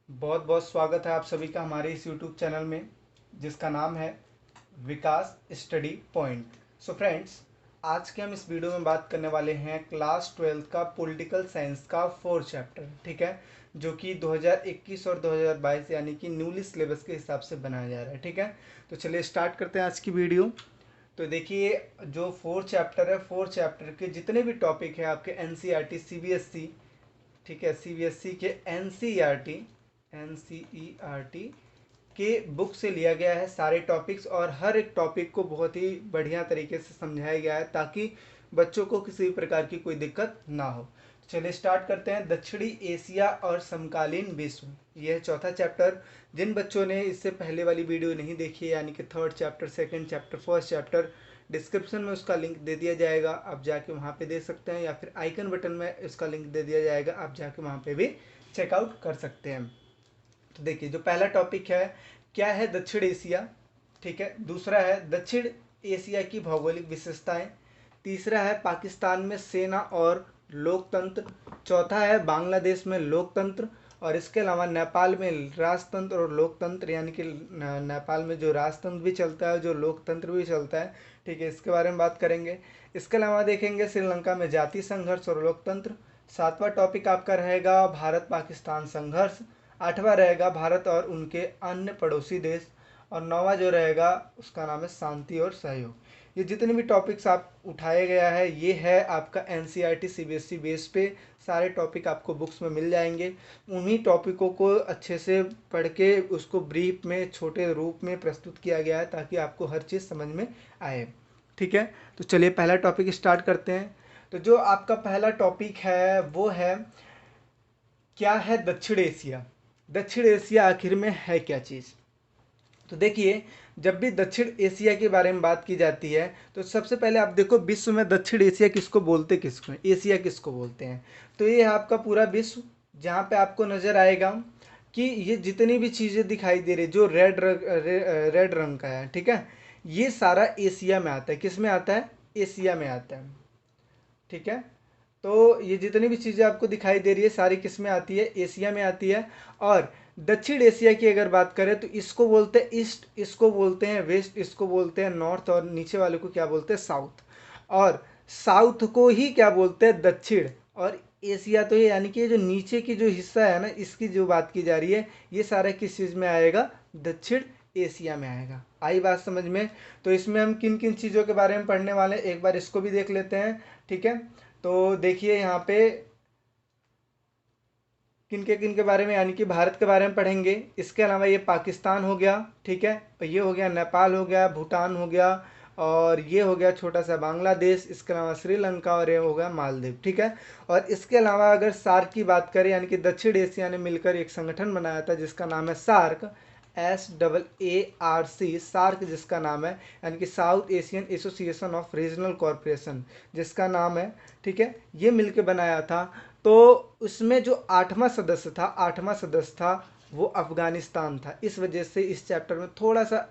बहुत बहुत स्वागत है आप सभी का हमारे इस YouTube चैनल में जिसका नाम है विकास स्टडी पॉइंट। सो फ्रेंड्स, आज के हम इस वीडियो में बात करने वाले हैं क्लास 12 का पॉलिटिकल साइंस का 4th चैप्टर, ठीक है, जो कि 2021 और 2022 यानी कि न्यूली सिलेबस के हिसाब से बनाया जा रहा है। ठीक है, तो चलिए स्टार्ट करते हैं आज की वीडियो। तो देखिए, जो 4th चैप्टर है, 4th चैप्टर के जितने भी टॉपिक है आपके NCERT CBSE, ठीक है, CBSE के NCERT के बुक से लिया गया है सारे टॉपिक्स, और हर एक टॉपिक को बहुत ही बढ़िया तरीके से समझाया गया है ताकि बच्चों को किसी भी प्रकार की कोई दिक्कत ना हो। चलिए स्टार्ट करते हैं। दक्षिणी एशिया और समकालीन विश्व, यह है चौथा चैप्टर। जिन बच्चों ने इससे पहले वाली वीडियो नहीं देखी है, यानी कि 3rd chapter, 2nd chapter, 1st chapter, description में उसका लिंक दे दिया जाएगा, आप जाके वहाँ पे देख सकते हैं, या फिर आइकन बटन में उसका लिंक दे दिया जाएगा, आप जाके वहाँ पे भी चेकआउट कर सकते हैं। तो देखिए, जो पहला टॉपिक है, क्या है दक्षिण एशिया, ठीक है। दूसरा है दक्षिण एशिया की भौगोलिक विशेषताएं। तीसरा है पाकिस्तान में सेना और लोकतंत्र। चौथा है बांग्लादेश में लोकतंत्र। और इसके अलावा नेपाल में राजतंत्र और लोकतंत्र, यानी कि नेपाल में जो राजतंत्र भी चलता है, जो लोकतंत्र भी चलता है, ठीक है, इसके बारे में बात करेंगे। इसके अलावा देखेंगे श्रीलंका में जातीय संघर्ष और लोकतंत्र। सातवां टॉपिक आपका रहेगा भारत पाकिस्तान संघर्ष। आठवां रहेगा भारत और उनके अन्य पड़ोसी देश। और नौवां जो रहेगा उसका नाम है शांति और सहयोग। ये जितने भी टॉपिक्स आप उठाया गया है, ये है आपका NCERT CBSE बेस पे सारे टॉपिक आपको बुक्स में मिल जाएंगे। उन्हीं टॉपिकों को अच्छे से पढ़ के उसको ब्रीफ में छोटे रूप में प्रस्तुत किया गया है ताकि आपको हर चीज़ समझ में आए। ठीक है, तो चलिए पहला टॉपिक स्टार्ट करते हैं। तो जो आपका पहला टॉपिक है वो है, क्या है दक्षिण एशिया। दक्षिण एशिया आखिर में है क्या चीज़। तो देखिए, जब भी दक्षिण एशिया के बारे में बात की जाती है तो सबसे पहले आप देखो, विश्व में दक्षिण एशिया किसको बोलते, किसको एशिया किसको बोलते हैं। तो ये है आपका पूरा विश्व, जहाँ पे आपको नज़र आएगा कि ये जितनी भी चीज़ें दिखाई दे रही, जो रेड रंग का है, ठीक है, ये सारा एशिया में आता है। किस में आता है? एशिया में आता है। ठीक है, तो ये जितनी भी चीज़ें आपको दिखाई दे रही है सारी किस में आती है? एशिया में आती है। और दक्षिण एशिया की अगर बात करें तो इसको बोलते हैं ईस्ट, इसको बोलते हैं वेस्ट, इसको बोलते हैं नॉर्थ, और नीचे वाले को क्या बोलते हैं? साउथ। और साउथ को ही क्या बोलते हैं? दक्षिण। और एशिया तो ये, यानी कि ये जो नीचे की जो हिस्सा है ना, इसकी जो बात की जा रही है, ये सारा किस चीज़ में आएगा? दक्षिण एशिया में आएगा। आई बात समझ में? तो इसमें हम किन किन चीज़ों के बारे में पढ़ने वाले हैं, एक बार इसको भी देख लेते हैं। ठीक है, तो देखिए यहाँ पे किन के बारे में, यानी कि भारत के बारे में पढ़ेंगे। इसके अलावा ये पाकिस्तान हो गया, ठीक है, और ये हो गया नेपाल हो गया, भूटान हो गया, और ये हो गया छोटा सा बांग्लादेश, इसके अलावा श्रीलंका, और ये हो गया मालदीव। ठीक है, और इसके अलावा अगर सार्क की बात करें, यानी कि दक्षिण एशिया ने मिलकर एक संगठन बनाया था जिसका नाम है सार्क, SAARC, सार्क जिसका नाम है, यानी कि south Asian association of regional corporation जिसका नाम है, ठीक है, ये मिलके बनाया था। तो उसमें जो 8वां सदस्य था, 8वां सदस्य था वो अफगानिस्तान था। इस वजह से इस चैप्टर में थोड़ा सा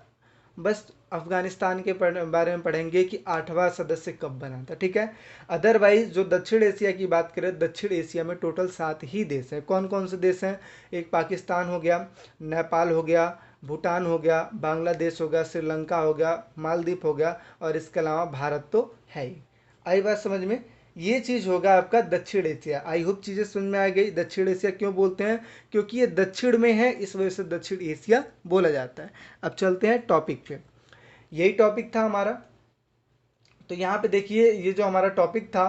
बस अफगानिस्तान के बारे में पढ़ेंगे कि 8वां सदस्य कब बना था। ठीक है, अदरवाइज जो दक्षिण एशिया की बात करें, दक्षिण एशिया में टोटल 7 ही देश हैं। कौन कौन से देश हैं? एक पाकिस्तान हो गया, नेपाल हो गया, भूटान हो गया, बांग्लादेश हो गया, श्रीलंका हो गया, मालदीव हो गया, और इसके अलावा भारत तो है ही। आई बात समझ में? ये चीज़ होगा आपका दक्षिण एशिया। आई होप चीज़ें समझ में आ गई। दक्षिण एशिया क्यों बोलते हैं? क्योंकि ये दक्षिण में है, इस वजह से दक्षिण एशिया बोला जाता है। अब चलते हैं टॉपिक पे। यही टॉपिक था हमारा। तो यहाँ पे देखिए, ये जो हमारा टॉपिक था,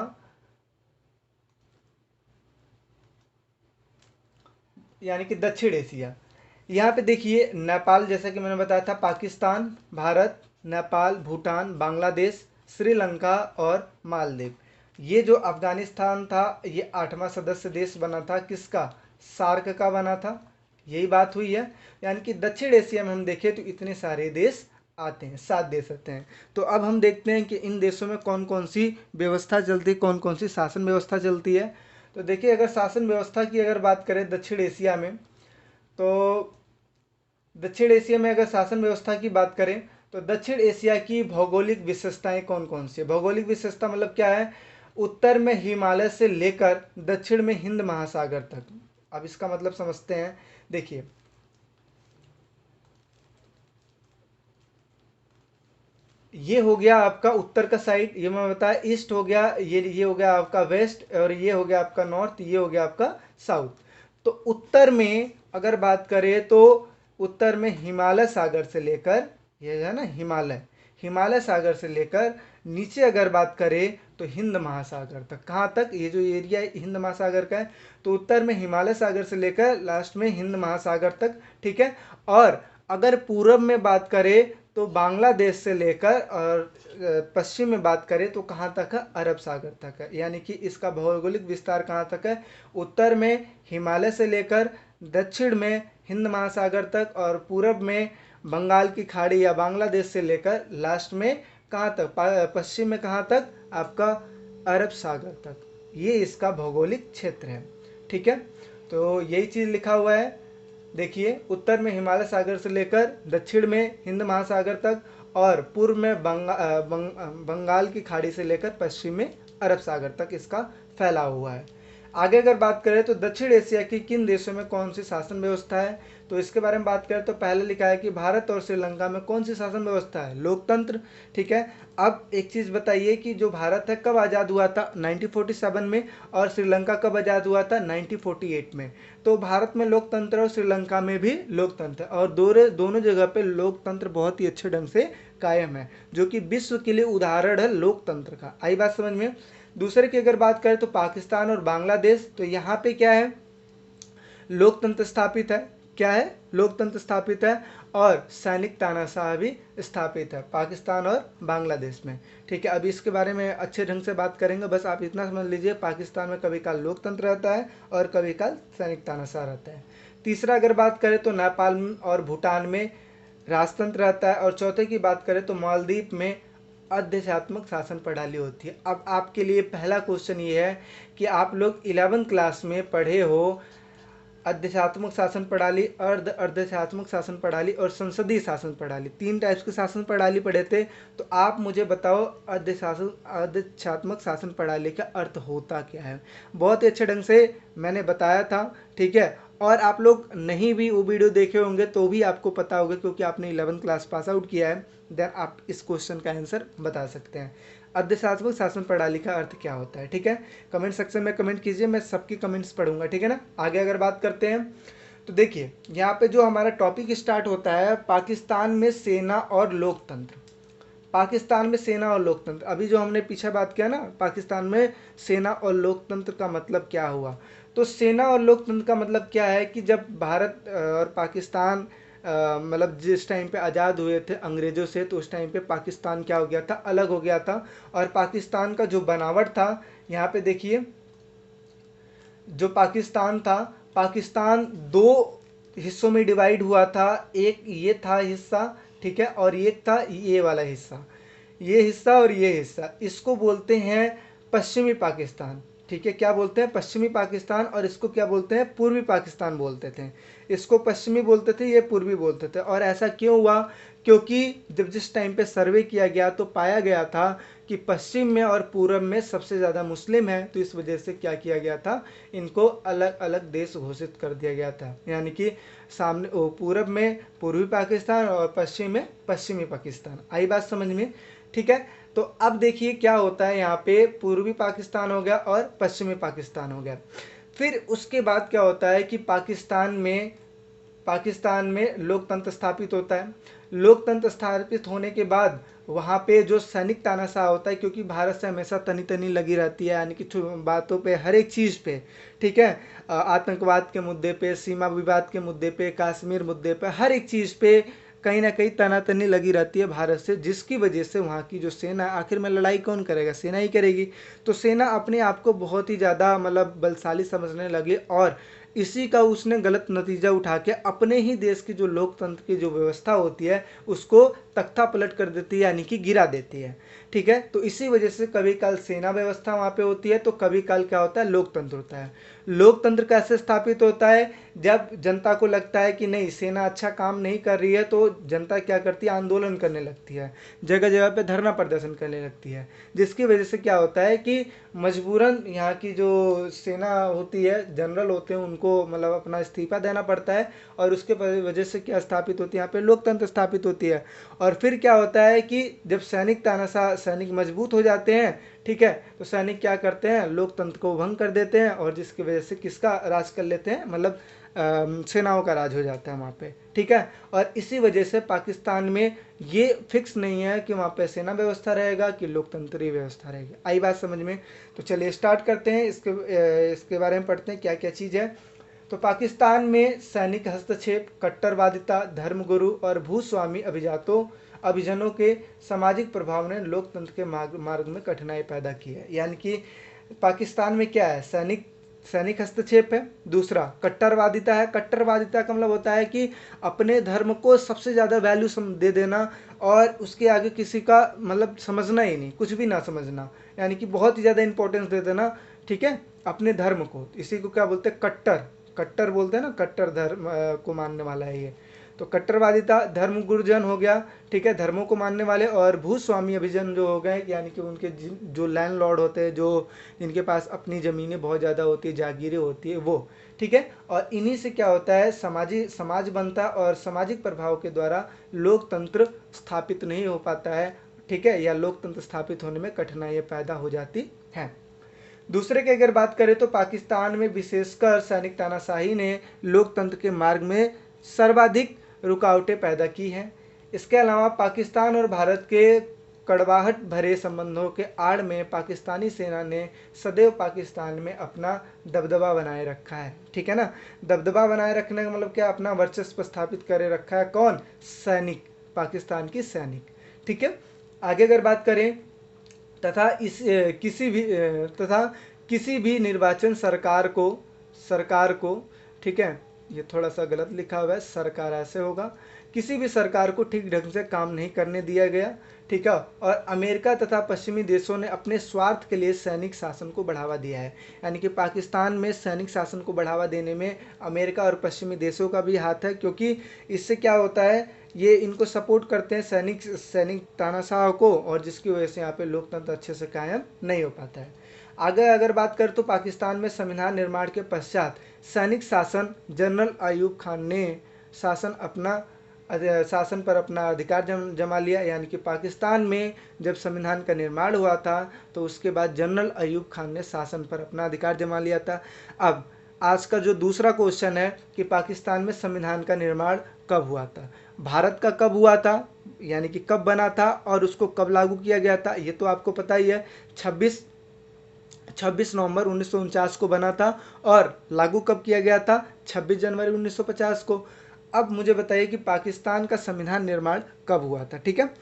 यानी कि दक्षिण एशिया, यहाँ पे देखिए नेपाल, जैसा कि मैंने बताया था, पाकिस्तान, भारत, नेपाल, भूटान, बांग्लादेश, श्रीलंका और मालदीव। ये जो अफगानिस्तान था, ये 8वां सदस्य देश बना था। किसका? सार्क का बना था। यही बात हुई है, यानी कि दक्षिण एशिया में हम देखें तो इतने सारे देश आते हैं, 7 देश आते हैं। तो अब हम देखते हैं कि इन देशों में कौन कौन सी व्यवस्था चलती है, कौन कौन सी शासन व्यवस्था चलती है। तो देखिए, अगर शासन व्यवस्था की अगर बात करें दक्षिण एशिया में, तो दक्षिण एशिया में अगर शासन व्यवस्था की बात करें तो दक्षिण एशिया की भौगोलिक विशेषताएं कौन कौन सी है? भौगोलिक विशेषता मतलब क्या है? उत्तर में हिमालय से लेकर दक्षिण में हिंद महासागर तक, अब इसका मतलब समझते हैं। देखिए, ये हो गया आपका उत्तर का साइड, ये मैं बताया, ईस्ट हो गया, ये हो गया आपका वेस्ट, और ये हो गया आपका नॉर्थ, ये हो गया आपका साउथ। तो उत्तर में अगर बात करें तो उत्तर में हिमालय सागर से लेकर, ये है ना हिमालय, हिमालय सागर से लेकर नीचे अगर बात करें तो हिंद महासागर तक। कहाँ तक? ये जो एरिया है हिंद महासागर का है, तो उत्तर में हिमालय सागर से लेकर लास्ट में हिंद महासागर तक, ठीक है। और अगर पूरब में बात करें तो बांग्लादेश से लेकर, और पश्चिम में बात करें तो कहाँ तक है? अरब सागर तक है। यानी कि इसका भौगोलिक विस्तार कहाँ तक है? उत्तर में हिमालय से लेकर, दक्षिण में हिंद महासागर तक, और पूरब में बंगाल की खाड़ी या बांग्लादेश से लेकर लास्ट में कहाँ तक? पश्चिम में कहाँ तक? आपका अरब सागर तक। ये इसका भौगोलिक क्षेत्र है, ठीक है। तो यही चीज़ लिखा हुआ है। देखिए, उत्तर में हिमालय सागर से लेकर दक्षिण में हिंद महासागर तक, और पूर्व में बंगाल की खाड़ी से लेकर पश्चिम में अरब सागर तक इसका फैला हुआ है। आगे अगर बात करें तो दक्षिण एशिया की किन देशों में कौन सी शासन व्यवस्था है, तो इसके बारे में बात करें तो पहले लिखा है कि भारत और श्रीलंका में कौन सी शासन व्यवस्था है? लोकतंत्र, ठीक है। अब एक चीज़ बताइए कि जो भारत है कब आज़ाद हुआ था? 1947 में। और श्रीलंका कब आज़ाद हुआ था? 1948 में। तो भारत में लोकतंत्र और श्रीलंका में भी लोकतंत्र, और दोनों जगह पे लोकतंत्र बहुत ही अच्छे ढंग से कायम है, जो कि विश्व के लिए उदाहरण है लोकतंत्र का। आई बात समझ में? दूसरे की अगर बात करें तो पाकिस्तान और बांग्लादेश, तो यहाँ पे क्या है? लोकतंत्र स्थापित है। क्या है? लोकतंत्र स्थापित है, और सैनिक तानाशाह भी स्थापित है पाकिस्तान और बांग्लादेश में, ठीक है। अभी इसके बारे में अच्छे ढंग से बात करेंगे, बस आप इतना समझ लीजिए, पाकिस्तान में कभी काल लोकतंत्र रहता है और कभी काल सैनिक तानाशाह रहता है। तीसरा अगर बात करें तो नेपाल और भूटान में राजतंत्र रहता है, और चौथे की बात करें तो मालदीव में अध्यात्मक शासन प्रणाली होती है। अब आपके लिए पहला क्वेश्चन ये है कि आप लोग 11वीं क्लास में पढ़े हो अध्यात्मक शासन प्रणाली, अर्ध अध्यात्मक शासन प्रणाली और संसदीय शासन प्रणाली, 3 टाइप्स की शासन प्रणाली पढ़े थे। तो आप मुझे बताओ अध्यात्मक शासन प्रणाली का अर्थ होता क्या है? बहुत ही अच्छे ढंग से मैंने बताया था, ठीक है। और आप लोग नहीं भी वो वीडियो देखे होंगे तो भी आपको पता होगा, क्योंकि आपने 11वीं क्लास पास आउट किया है, देन आप इस क्वेश्चन का आंसर बता सकते हैं। अध्यात्मक शासन प्रणाली का अर्थ क्या होता है, ठीक है। कमेंट सेक्शन में कमेंट कीजिए, मैं सबकी कमेंट्स पढ़ूंगा, ठीक है ना। आगे अगर बात करते हैं तो देखिए, यहाँ पे जो हमारा टॉपिक स्टार्ट होता है, पाकिस्तान में सेना और लोकतंत्र। पाकिस्तान में सेना और लोकतंत्र, अभी जो हमने पीछे बात किया ना, पाकिस्तान में सेना और लोकतंत्र का मतलब क्या हुआ। तो सेना और लोकतंत्र का मतलब क्या है कि जब भारत और पाकिस्तान मतलब जिस टाइम पे आज़ाद हुए थे अंग्रेज़ों से, तो उस टाइम पे पाकिस्तान क्या हो गया था? अलग हो गया था। और पाकिस्तान का जो बनावट था, यहाँ पे देखिए, जो पाकिस्तान था, पाकिस्तान 2 हिस्सों में डिवाइड हुआ था। एक ये था हिस्सा, ठीक है, और एक था ये वाला हिस्सा, ये हिस्सा और ये हिस्सा, इसको बोलते हैं पश्चिमी पाकिस्तान, ठीक है। क्या बोलते हैं? पश्चिमी पाकिस्तान। और इसको क्या बोलते हैं? पूर्वी पाकिस्तान बोलते थे। इसको पश्चिमी बोलते थे, ये पूर्वी बोलते थे। और ऐसा क्यों हुआ? क्योंकि जब जिस टाइम पे सर्वे किया गया तो पाया गया था कि पश्चिम में और पूरब में सबसे ज़्यादा मुस्लिम हैं, तो इस वजह से क्या किया गया था? इनको अलग अलग देश घोषित कर दिया गया था। यानी कि सामने पूरब में पूर्वी पाकिस्तान और पश्चिम में पश्चिमी पाकिस्तान। आई बात समझ में? ठीक है। तो अब देखिए क्या होता है, यहाँ पे पूर्वी पाकिस्तान हो गया और पश्चिमी पाकिस्तान हो गया। फिर उसके बाद क्या होता है कि पाकिस्तान में लोकतंत्र स्थापित होता है। लोकतंत्र स्थापित होने के बाद वहाँ पे जो सैनिक तानाशाह होता है, क्योंकि भारत से हमेशा तनी तनी लगी रहती है, यानी कि बातों पे, हर एक चीज़ पे, ठीक है, आतंकवाद के मुद्दे पे, सीमा विवाद के मुद्दे पे, कश्मीर मुद्दे पे, हर एक चीज़ पे कहीं ना कहीं तनातनी लगी रहती है भारत से, जिसकी वजह से वहाँ की जो सेना, आखिर में लड़ाई कौन करेगा? सेना ही करेगी। तो सेना अपने आप को बहुत ही ज़्यादा मतलब बलशाली समझने लगी, और इसी का उसने गलत नतीजा उठा के अपने ही देश की जो लोकतंत्र की जो व्यवस्था होती है उसको तख्ता पलट कर देती है, यानी कि गिरा देती है, ठीक है। तो इसी वजह से कभी काल सेना व्यवस्था वहाँ पे होती है, तो कभी काल क्या होता है? लोकतंत्र होता है। लोकतंत्र कैसे स्थापित होता है? जब जनता को लगता है कि नहीं, सेना अच्छा काम नहीं कर रही है, तो जनता क्या करती है? आंदोलन करने लगती है, जगह जगह पे धरना प्रदर्शन करने लगती है, जिसकी वजह से क्या होता है कि मजबूरन यहाँ की जो सेना होती है, जनरल होते हैं, उनको मतलब अपना इस्तीफा देना पड़ता है, और उसके वजह से क्या स्थापित होती है? यहाँ पे लोकतंत्र स्थापित होती है। और फिर क्या होता है कि जब सैनिक तानाशाह सैनिक मजबूत हो जाते हैं, ठीक है, तो सैनिक क्या करते हैं? लोकतंत्र को भंग कर देते हैं, और जिसकी वजह से किसका राज कर लेते हैं? मतलब सेनाओं का राज हो जाता है वहाँ पे, ठीक है। और इसी वजह से पाकिस्तान में ये फिक्स नहीं है कि वहाँ पे सेना व्यवस्था रहेगा कि लोकतंत्री व्यवस्था रहेगी। आई बात समझ में? तो चलिए स्टार्ट करते हैं, इसके बारे में पढ़ते हैं क्या क्या चीज़ है। तो पाकिस्तान में सैनिक हस्तक्षेप, कट्टरवादिता, धर्मगुरु और भूस्वामी अभिजनों के सामाजिक प्रभाव ने लोकतंत्र के मार्ग में कठिनाई पैदा की है। यानी कि पाकिस्तान में क्या है? सैनिक हस्तक्षेप है। दूसरा कट्टरवादिता है। कट्टरवादिता का मतलब होता है कि अपने धर्म को सबसे ज़्यादा वैल्यू दे देना, और उसके आगे किसी का मतलब समझना ही नहीं, कुछ भी ना समझना, यानी कि बहुत ही ज़्यादा इंपॉर्टेंस दे देना, ठीक है, अपने धर्म को। इसी को क्या बोलते हैं? कट्टर बोलते हैं ना, कट्टर धर्म को मानने वाला है ये। तो कट्टरवादिता, धर्म गुरुजन हो गया, ठीक है, धर्मों को मानने वाले, और भूस्वामी अभिजन जो हो गए, यानी कि उनके जो लैंडलॉर्ड होते हैं, जो जिनके पास अपनी ज़मीनें बहुत ज़्यादा होती है, जागीरें होती है, वो, ठीक है। और इन्हीं से क्या होता है? समाज बनता है, और सामाजिक प्रभाव के द्वारा लोकतंत्र स्थापित नहीं हो पाता है, ठीक है, या लोकतंत्र स्थापित होने में कठिनाइयाँ पैदा हो जाती हैं। दूसरे की अगर बात करें तो पाकिस्तान में विशेषकर सैनिक तानाशाही ने लोकतंत्र के मार्ग में सर्वाधिक रुकावटें पैदा की हैं। इसके अलावा पाकिस्तान और भारत के कड़वाहट भरे संबंधों के आड़ में पाकिस्तानी सेना ने सदैव पाकिस्तान में अपना दबदबा बनाए रखा है, ठीक है ना। दबदबा बनाए रखने का मतलब क्या? अपना वर्चस्व स्थापित करे रखा है। कौन? सैनिक, पाकिस्तान की सैनिक, ठीक है। आगे अगर बात करें, तथा किसी भी निर्वाचन सरकार को, ठीक है, ये थोड़ा सा गलत लिखा हुआ है, सरकार ऐसे होगा, किसी भी सरकार को ठीक ढंग से काम नहीं करने दिया गया, ठीक है। और अमेरिका तथा पश्चिमी देशों ने अपने स्वार्थ के लिए सैनिक शासन को बढ़ावा दिया है। यानी कि पाकिस्तान में सैनिक शासन को बढ़ावा देने में अमेरिका और पश्चिमी देशों का भी हाथ है, क्योंकि इससे क्या होता है? ये इनको सपोर्ट करते हैं सैनिक तानाशाह को, और जिसकी वजह से यहाँ पे लोकतंत्र अच्छे से कायम नहीं हो पाता है। आगे अगर बात करें तो पाकिस्तान में संविधान निर्माण के पश्चात सैनिक शासन, जनरल अयूब खान ने शासन पर अपना अधिकार जमा लिया। यानी कि पाकिस्तान में जब संविधान का निर्माण हुआ था, तो उसके बाद जनरल अयूब खान ने शासन पर अपना अधिकार जमा लिया था। अब आज का जो दूसरा क्वेश्चन है कि पाकिस्तान में संविधान का निर्माण कब हुआ था? भारत का कब हुआ था, यानी कि कब बना था, और उसको कब लागू किया गया था? ये तो आपको पता ही है, 26 नवंबर 1949 को बना था, और लागू कब किया गया था? 26 जनवरी 1950 को। अब मुझे बताइए कि पाकिस्तान का संविधान निर्माण कब हुआ था, ठीक है।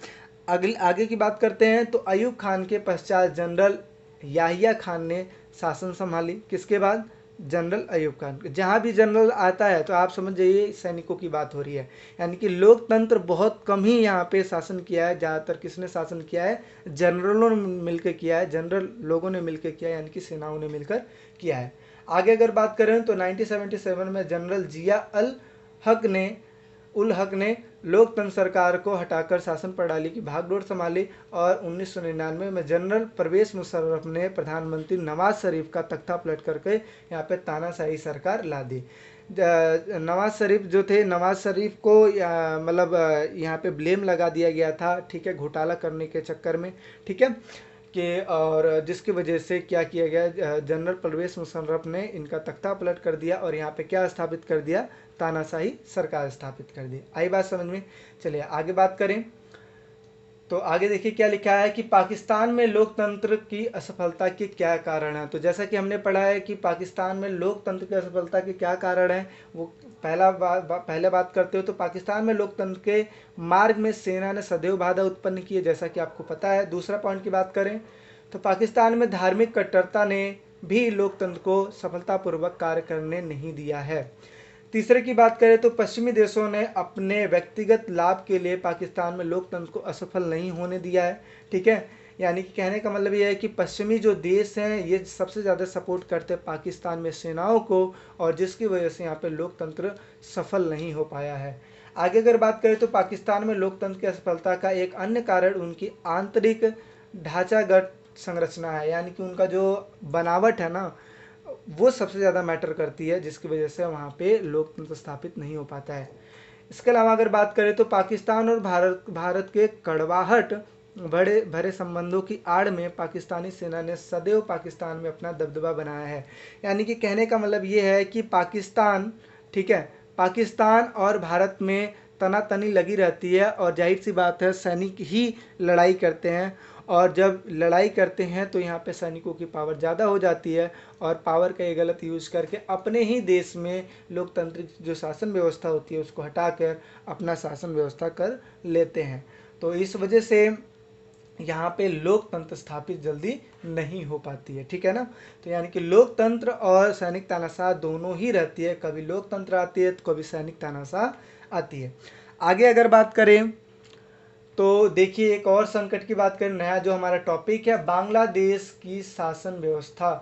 आगे की बात करते हैं। तो अयूब खान के पश्चात जनरल याहिया खान ने शासन संभाली। किसके बाद? जनरल अयूब खान। जहाँ भी जनरल आता है तो आप समझ जाइए सैनिकों की बात हो रही है। यानी कि लोकतंत्र बहुत कम ही यहाँ पे शासन किया है। ज़्यादातर किसने शासन किया है? जनरलों ने मिलकर किया है, जनरल लोगों ने मिलकर किया है, यानी कि सेनाओं ने मिलकर किया है। आगे अगर बात करें तो 1977 में जनरल जिया उल हक ने लोकतंत्र सरकार को हटाकर शासन प्रणाली की भागडोर संभाली, और 1999 में जनरल परवेज मुशर्रफ ने प्रधानमंत्री नवाज शरीफ का तख्ता पलट करके यहाँ पे तानाशाही सरकार ला दी। नवाज शरीफ को मतलब यहाँ पे ब्लेम लगा दिया गया था, ठीक है, घोटाला करने के चक्कर में, ठीक है, कि और जिसकी वजह से क्या किया गया? जनरल परवेज मुशर्रफ ने इनका तख्ता पलट कर दिया, और यहाँ पे क्या स्थापित कर दिया? तानाशाही सरकार स्थापित कर दी। आई बात समझ में? चलिए आगे बात करें। तो आगे देखिए क्या लिखा है कि पाकिस्तान में लोकतंत्र की असफलता के क्या कारण हैं। तो जैसा कि हमने पढ़ा है कि पाकिस्तान में लोकतंत्र की असफलता के क्या कारण हैं, वो पहले बात करते हो तो पाकिस्तान में लोकतंत्र के मार्ग में सेना ने सदैव बाधा उत्पन्न की है, जैसा कि आपको पता है। दूसरा पॉइंट की बात करें तो पाकिस्तान में धार्मिक कट्टरता ने भी लोकतंत्र को सफलतापूर्वक कार्य करने नहीं दिया है। तीसरे की बात करें तो पश्चिमी देशों ने अपने व्यक्तिगत लाभ के लिए पाकिस्तान में लोकतंत्र को असफल नहीं होने दिया है, ठीक है। यानी कि कहने का मतलब ये है कि पश्चिमी जो देश हैं ये सबसे ज़्यादा सपोर्ट करते हैं पाकिस्तान में सेनाओं को, और जिसकी वजह से यहाँ पे लोकतंत्र सफल नहीं हो पाया है। आगे अगर बात करें तो पाकिस्तान में लोकतंत्र की असफलता का एक अन्य कारण उनकी आंतरिक ढांचागत संरचना है, यानी कि उनका जो बनावट है ना वो सबसे ज़्यादा मैटर करती है, जिसकी वजह से वहाँ पे लोकतंत्र स्थापित नहीं हो पाता है। इसके अलावा अगर बात करें तो पाकिस्तान और भारत के कड़वाहट बड़े भरे संबंधों की आड़ में पाकिस्तानी सेना ने सदैव पाकिस्तान में अपना दबदबा बनाया है। यानी कि कहने का मतलब ये है कि पाकिस्तान, ठीक है, पाकिस्तान और भारत में तनातनी लगी रहती है, और जाहिर सी बात है सैनिक ही लड़ाई करते हैं, और जब लड़ाई करते हैं तो यहाँ पे सैनिकों की पावर ज़्यादा हो जाती है, और पावर का ये गलत यूज करके अपने ही देश में लोकतांत्रिक जो शासन व्यवस्था होती है उसको हटाकर अपना शासन व्यवस्था कर लेते हैं। तो इस वजह से यहाँ पे लोकतंत्र स्थापित जल्दी नहीं हो पाती है, ठीक है ना। तो यानी कि लोकतंत्र और सैनिक तानाशाह दोनों ही रहती है, कभी लोकतंत्र आती है तो कभी सैनिक तानाशाह आती है। आगे अगर बात करें तो देखिए एक और संकट की बात करें, नया जो हमारा टॉपिक है बांग्लादेश की शासन व्यवस्था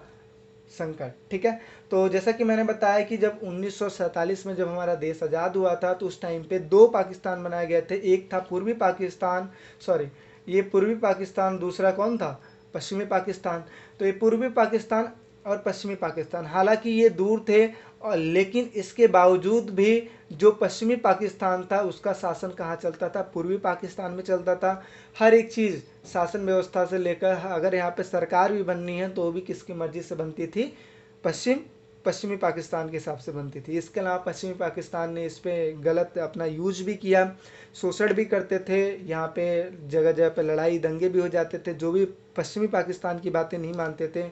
संकट, ठीक है। तो जैसा कि मैंने बताया कि जब 1947 में जब हमारा देश आज़ाद हुआ था तो उस टाइम पे दो पाकिस्तान बनाए गए थे, एक था पूर्वी पाकिस्तान, सॉरी ये पूर्वी पाकिस्तान, दूसरा कौन था, पश्चिमी पाकिस्तान। तो ये पूर्वी पाकिस्तान और पश्चिमी पाकिस्तान, हालांकि ये दूर थे, और लेकिन इसके बावजूद भी जो पश्चिमी पाकिस्तान था उसका शासन कहाँ चलता था, पूर्वी पाकिस्तान में चलता था। हर एक चीज़ शासन व्यवस्था से लेकर अगर यहाँ पे सरकार भी बननी है तो भी किसकी मर्जी से बनती थी, पश्चिमी पाकिस्तान के हिसाब से बनती थी। इसके अलावा पश्चिमी पाकिस्तान ने इस पर गलत अपना यूज भी किया, शोषण भी करते थे, यहाँ पे जगह जगह पे लड़ाई दंगे भी हो जाते थे। जो भी पश्चिमी पाकिस्तान की बातें नहीं मानते थे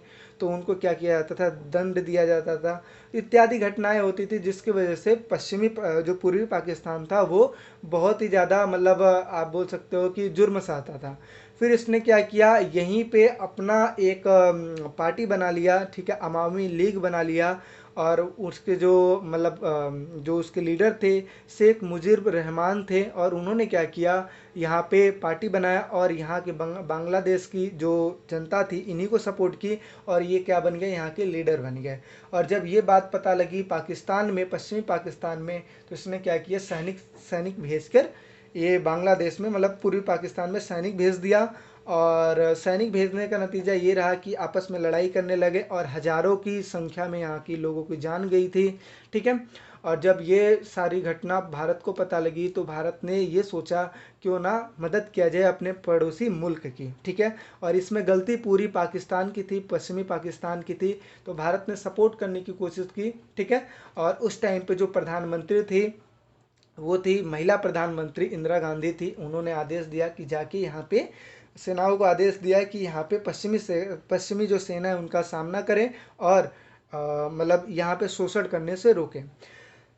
तो उनको क्या किया जाता था, दंड दिया जाता था, इत्यादि घटनाएं होती थी, जिसकी वजह से पश्चिमी जो पूर्वी पाकिस्तान था वो बहुत ही ज़्यादा मतलब आप बोल सकते हो कि जुर्म सहता था। फिर इसने क्या किया, यहीं पे अपना एक पार्टी बना लिया, ठीक है, अवामी लीग बना लिया, और उसके जो मतलब जो उसके लीडर थे शेख मुजीब रहमान थे, और उन्होंने क्या किया, यहाँ पे पार्टी बनाया और यहाँ के बांग्लादेश की जो जनता थी इन्हीं को सपोर्ट की, और ये क्या बन गए, यहाँ के लीडर बन गए। और जब ये बात पता लगी पाकिस्तान में, पश्चिमी पाकिस्तान में, तो इसने क्या किया, सैनिक भेजकर ये बांग्लादेश में मतलब पूर्वी पाकिस्तान में सैनिक भेज दिया, और सैनिक भेजने का नतीजा ये रहा कि आपस में लड़ाई करने लगे और हज़ारों की संख्या में यहाँ की लोगों की जान गई थी, ठीक है। और जब ये सारी घटना भारत को पता लगी तो भारत ने ये सोचा क्यों ना मदद किया जाए अपने पड़ोसी मुल्क की, ठीक है। और इसमें गलती पूरी पाकिस्तान की थी, पश्चिमी पाकिस्तान की थी, तो भारत ने सपोर्ट करने की कोशिश की, ठीक है। और उस टाइम पे जो प्रधानमंत्री थी वो थी महिला प्रधानमंत्री इंदिरा गांधी थी। उन्होंने आदेश दिया कि जाके यहाँ पे सेनाओं को आदेश दिया कि यहाँ पे पश्चिमी जो सेना है उनका सामना करें, और मतलब यहाँ पे शोषण करने से रोकें।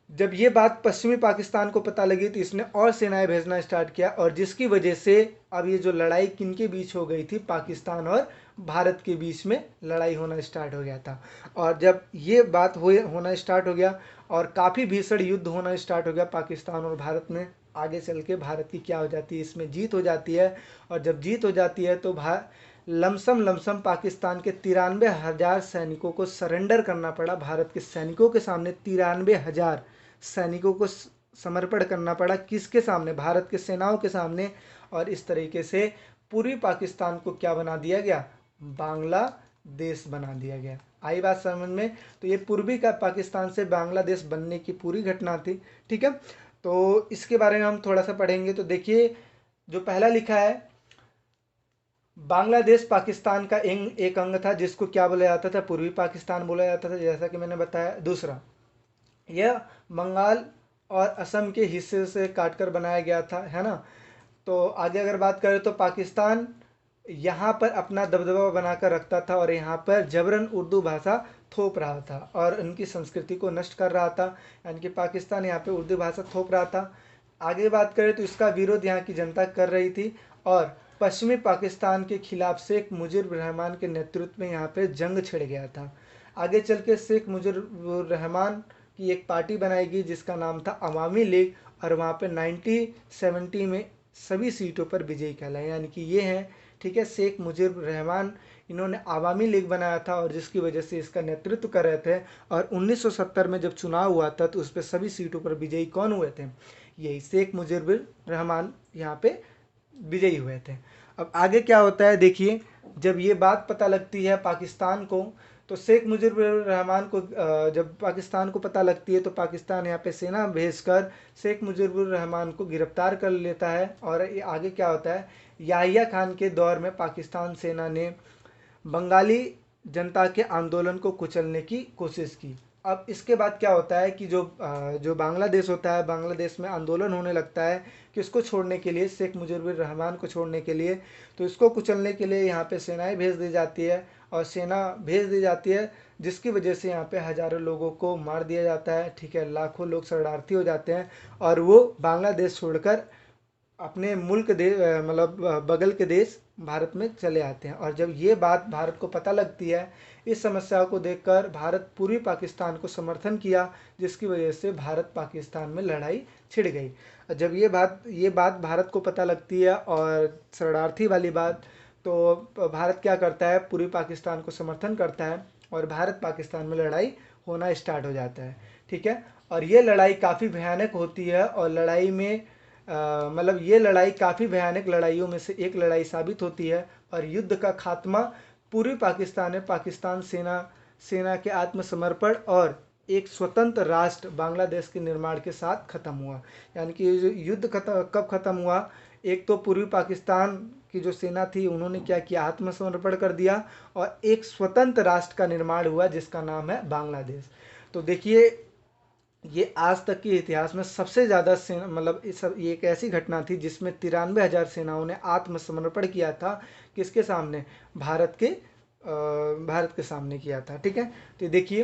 जब ये बात पश्चिमी पाकिस्तान को पता लगी तो इसने और सेनाएं भेजना स्टार्ट किया, और जिसकी वजह से अब ये जो लड़ाई किनके बीच हो गई थी, पाकिस्तान और भारत के बीच में लड़ाई होना स्टार्ट हो गया था। और जब ये बात होना स्टार्ट हो गया और काफ़ी भीषण युद्ध होना स्टार्ट हो गया पाकिस्तान और भारत में, आगे चल के भारत की क्या हो जाती है, इसमें जीत हो जाती है। और जब जीत हो जाती है तो लमसम पाकिस्तान के 93,000 सैनिकों को सरेंडर करना पड़ा, भारत के सैनिकों के सामने 93,000 सैनिकों को समर्पण करना पड़ा, किसके सामने, भारत के सेनाओं के सामने। और इस तरीके से पूर्वी पाकिस्तान को क्या बना दिया गया, बांग्लादेश बना दिया गया। आई बात समझ में। तो ये पूर्वी का पाकिस्तान से बांग्लादेश बनने की पूरी घटना थी, ठीक है। तो इसके बारे में हम थोड़ा सा पढ़ेंगे। तो देखिए जो पहला लिखा है, बांग्लादेश पाकिस्तान का एक अंग था जिसको क्या बोला जाता था, पूर्वी पाकिस्तान बोला जाता था, जैसा कि मैंने बताया। दूसरा, यह बंगाल और असम के हिस्से से काटकर बनाया गया था, है ना। तो आगे अगर बात करें तो पाकिस्तान यहाँ पर अपना दबदबा बनाकर रखता था और यहाँ पर जबरन उर्दू भाषा थोप रहा था और उनकी संस्कृति को नष्ट कर रहा था, यानी कि पाकिस्तान यहाँ पे उर्दू भाषा थोप रहा था। आगे बात करें तो इसका विरोध यहाँ की जनता कर रही थी, और पश्चिमी पाकिस्तान के खिलाफ शेख मुजीब रहमान के नेतृत्व में यहाँ पे जंग छिड़ गया था। आगे चल के शेख मुजीब रहमान की एक पार्टी बनाई गई जिसका नाम था अवामी लीग, और वहाँ पे 1970 में सभी सीटों पर विजयी कहलाए, यानी कि ये हैं, ठीक है। शेख मुजीब रहमान इन्होंने आवामी लीग बनाया था और जिसकी वजह से इसका नेतृत्व कर रहे थे। और 1970 में जब चुनाव हुआ था तो उस पर सभी सीटों पर विजयी कौन हुए थे? यही शेख मुजीब रहमान यहाँ पे विजयी हुए थे। अब आगे क्या होता है देखिए, जब ये बात पता लगती है पाकिस्तान को, तो शेख मुजीब रहमान को जब पाकिस्तान को पता लगती है तो पाकिस्तान यहाँ पे सेना भेजकर शेख मुजीब रहमान को गिरफ्तार कर लेता है। और ये आगे क्या होता है, याहिया खान के दौर में पाकिस्तान सेना ने बंगाली जनता के आंदोलन को कुचलने की कोशिश की। अब इसके बाद क्या होता है कि जो बांग्लादेश होता है, बांग्लादेश में आंदोलन होने लगता है कि इसको छोड़ने के लिए, शेख मुजीबुर रहमान को छोड़ने के लिए, तो इसको कुचलने के लिए यहाँ पे सेनाएं भेज दी जाती है। और सेना भेज दी जाती है जिसकी वजह से यहाँ पे हज़ारों लोगों को मार दिया जाता है, ठीक है। लाखों लोग शरणार्थी हो जाते हैं और वो बांग्लादेश छोड़कर अपने मुल्क मतलब बगल के देश भारत में चले आते हैं। और जब ये बात भारत को पता लगती है, इस समस्या को देखकर भारत पूर्वी पाकिस्तान को समर्थन किया, जिसकी वजह से भारत पाकिस्तान में लड़ाई छिड़ गई। जब ये बात भारत को पता लगती है और शरणार्थी वाली बात, तो भारत क्या करता है, पूर्वी पाकिस्तान को समर्थन करता है और भारत पाकिस्तान में लड़ाई होना स्टार्ट हो जाता है, ठीक है। और ये लड़ाई काफ़ी भयानक होती है और लड़ाई में मतलब ये लड़ाई काफ़ी भयानक लड़ाइयों में से एक लड़ाई साबित होती है। और युद्ध का खात्मा पूर्वी पाकिस्तान में पाकिस्तान सेना के आत्मसमर्पण और एक स्वतंत्र राष्ट्र बांग्लादेश के निर्माण के साथ ख़त्म हुआ। यानी कि ये जो युद्ध कब ख़त्म हुआ, एक तो पूर्वी पाकिस्तान की जो सेना थी उन्होंने क्या किया, आत्मसमर्पण कर दिया और एक स्वतंत्र राष्ट्र का निर्माण हुआ जिसका नाम है बांग्लादेश। तो देखिए, ये आज तक के इतिहास में सबसे ज़्यादा सेना, मतलब ये एक ऐसी घटना थी जिसमें 93,000 सेनाओं ने आत्मसमर्पण किया था। किसके सामने? भारत के सामने किया था, ठीक है। तो देखिए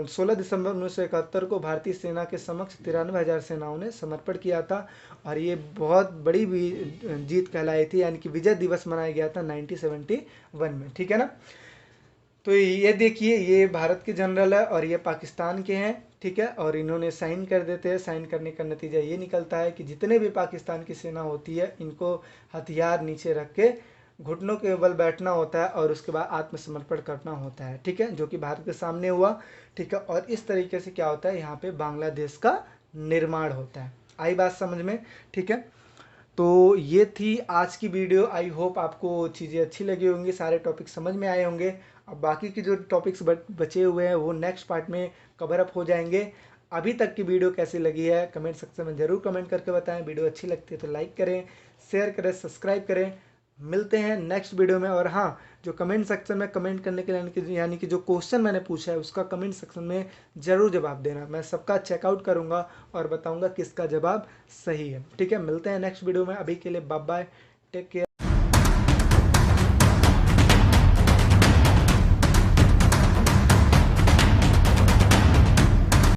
16 दिसंबर 1971 को भारतीय सेना के समक्ष 93,000 सेनाओं ने समर्पण किया था और ये बहुत बड़ी भी जीत कहलाई थी, यानी कि विजय दिवस मनाया गया था 1971 में, ठीक है ना। तो ये देखिए, ये भारत के जनरल है और ये पाकिस्तान के हैं, ठीक है। और इन्होंने साइन कर देते हैं। साइन करने का नतीजा ये निकलता है कि जितने भी पाकिस्तान की सेना होती है इनको हथियार नीचे रख के घुटनों के बल बैठना होता है और उसके बाद आत्मसमर्पण करना होता है, ठीक है, जो कि भारत के सामने हुआ, ठीक है। और इस तरीके से क्या होता है, यहाँ पे बांग्लादेश का निर्माण होता है। आई बात समझ में, ठीक है। तो ये थी आज की वीडियो। आई होप आपको चीज़ें अच्छी लगी होंगी, सारे टॉपिक समझ में आए होंगे। अब बाकी के जो टॉपिक्स बचे हुए हैं वो नेक्स्ट पार्ट में कवर अप हो जाएंगे। अभी तक की वीडियो कैसी लगी है कमेंट सेक्शन में ज़रूर कमेंट करके बताएं। वीडियो अच्छी लगती है तो लाइक करें, शेयर करें, सब्सक्राइब करें। मिलते हैं नेक्स्ट वीडियो में। और हाँ, जो कमेंट सेक्शन में कमेंट करने के लिए यानी कि जो क्वेश्चन मैंने पूछा है उसका कमेंट सेक्शन में ज़रूर जवाब देना। मैं सबका चेकआउट करूँगा और बताऊँगा किसका जवाब सही है, ठीक है। मिलते हैं नेक्स्ट वीडियो में। अभी के लिए बाय बाय, टेक केयर।